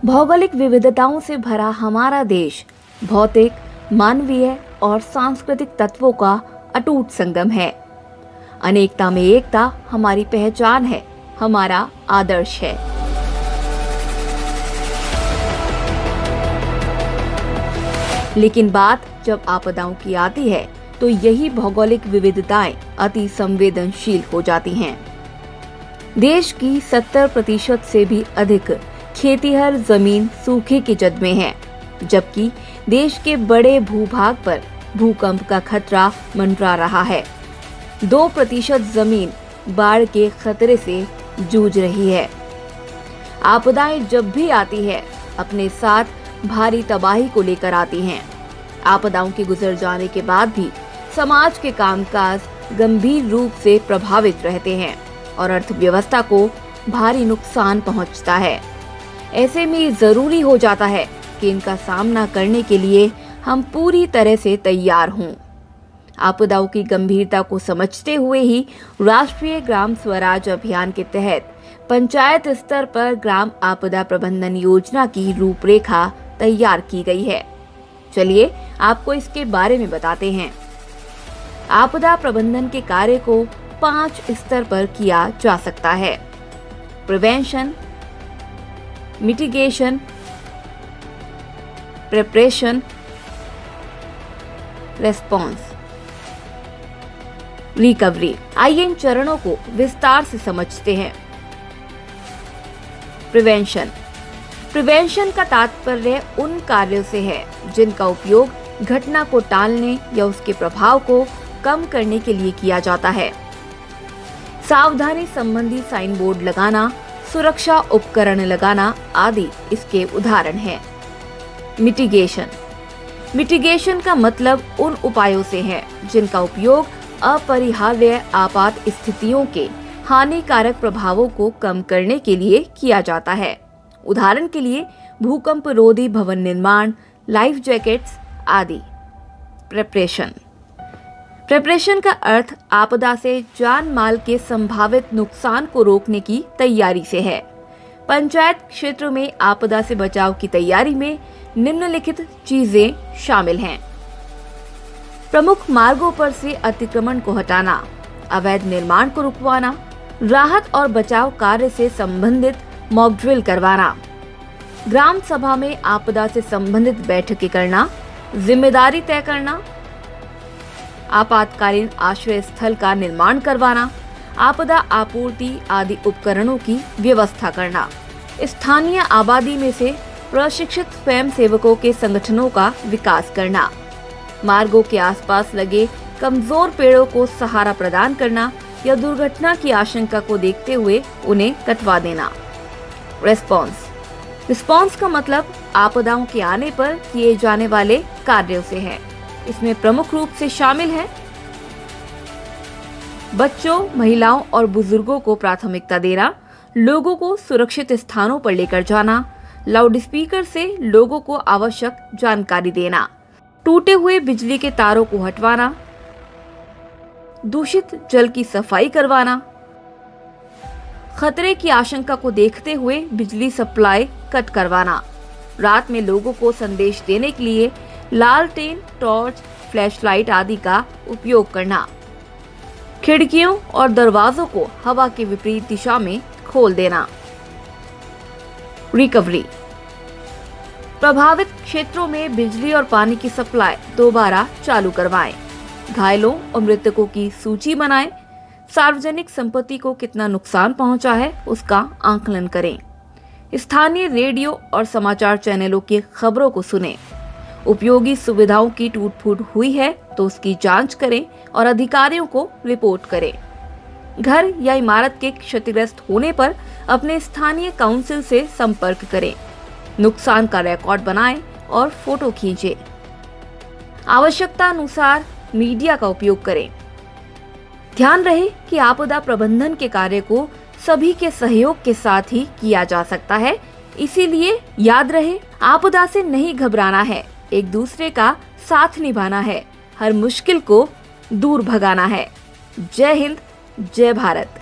भौगोलिक विविधताओं से भरा हमारा देश भौतिक, मानवीय और सांस्कृतिक तत्वों का अटूट संगम है। अनेकता में एकता हमारी पहचान है, हमारा आदर्श है। लेकिन बात जब आपदाओं की आती है तो यही भौगोलिक विविधताएं अति संवेदनशील हो जाती हैं। देश की 70% से भी अधिक खेतीहर जमीन सूखे की जद में है, जबकि देश के बड़े भूभाग पर भूकंप का खतरा मंडरा रहा है। 2% जमीन बाढ़ के खतरे से जूझ रही है। आपदाएं जब भी आती है अपने साथ भारी तबाही को लेकर आती हैं। आपदाओं के गुजर जाने के बाद भी समाज के कामकाज गंभीर रूप से प्रभावित रहते हैं और अर्थव्यवस्था को भारी नुकसान पहुंचता है। ऐसे में जरूरी हो जाता है कि इनका सामना करने के लिए हम पूरी तरह से तैयार हों। आपदाओं की गंभीरता को समझते हुए ही राष्ट्रीय ग्राम स्वराज अभियान के तहत पंचायत स्तर पर ग्राम आपदा प्रबंधन योजना की रूपरेखा तैयार की गई है। चलिए आपको इसके बारे में बताते हैं। आपदा प्रबंधन के कार्य को 5 स्तर पर किया जा सकता है: prevention, mitigation, preparation, response, recovery. आइए इन चरणों को विस्तार से समझते हैं। प्रिवेंशन का तात्पर्य उन कार्यों से है जिनका उपयोग घटना को टालने या उसके प्रभाव को कम करने के लिए किया जाता है। सावधानी संबंधी साइन बोर्ड लगाना, सुरक्षा उपकरण लगाना आदि इसके उदाहरण हैं। मिटिगेशन का मतलब उन उपायों से है जिनका उपयोग अपरिहार्य आपात स्थितियों के हानिकारक प्रभावों को कम करने के लिए किया जाता है। उदाहरण के लिए भूकंप रोधी भवन निर्माण, लाइफ जैकेट्स आदि। प्रिपरेशन का अर्थ आपदा से जान माल के संभावित नुकसान को रोकने की तैयारी से है। पंचायत क्षेत्रों में आपदा से बचाव की तैयारी में निम्नलिखित चीजें शामिल हैं: प्रमुख मार्गों पर से अतिक्रमण को हटाना, अवैध निर्माण को रुकवाना, राहत और बचाव कार्य से संबंधित मॉक ड्रिल करवाना, ग्राम सभा में आपदा से संबंधित बैठकें करना, जिम्मेदारी तय करना, आपातकालीन आश्रय स्थल का निर्माण करवाना, आपदा आपूर्ति आदि उपकरणों की व्यवस्था करना, स्थानीय आबादी में से प्रशिक्षित स्वयं सेवकों के संगठनों का विकास करना, मार्गों के आसपास लगे कमजोर पेड़ों को सहारा प्रदान करना या दुर्घटना की आशंका को देखते हुए उन्हें कटवा देना। रिस्पॉन्स का मतलब आपदाओं के आने पर किए जाने वाले कार्यों से है। इसमें प्रमुख रूप से शामिल है बच्चों, महिलाओं और बुजुर्गों को प्राथमिकता देना, लोगों को सुरक्षित स्थानों पर लेकर जाना, लाउडस्पीकर से लोगों को आवश्यक जानकारी देना, टूटे हुए बिजली के तारों को हटवाना, दूषित जल की सफाई करवाना, खतरे की आशंका को देखते हुए बिजली सप्लाई कट करवाना, रात में लोगों को संदेश देने के लिए लालटेन, टॉर्च, फ्लैशलाइट आदि का उपयोग करना, खिड़कियों और दरवाजों को हवा के विपरीत दिशा में खोल देना। रिकवरी, प्रभावित क्षेत्रों में बिजली और पानी की सप्लाई दोबारा चालू करवाएं, घायलों और मृतकों की सूची बनाएं, सार्वजनिक संपत्ति को कितना नुकसान पहुंचा है उसका आंकलन करें, स्थानीय रेडियो और समाचार चैनलों की खबरों को सुनें, उपयोगी सुविधाओं की टूट-फूट हुई है तो उसकी जांच करें और अधिकारियों को रिपोर्ट करें। घर या इमारत के क्षतिग्रस्त होने पर अपने स्थानीय काउंसिल से संपर्क करें, नुकसान का रिकॉर्ड बनाएं और फोटो खींचें। आवश्यकता अनुसार मीडिया का उपयोग करें। ध्यान रहे कि आपदा प्रबंधन के कार्य को सभी के सहयोग के साथ ही किया जा सकता है, इसीलिए याद रहे आपदा से नहीं घबराना है, एक दूसरे का साथ निभाना है, हर मुश्किल को दूर भगाना है। जय हिंद, जय भारत।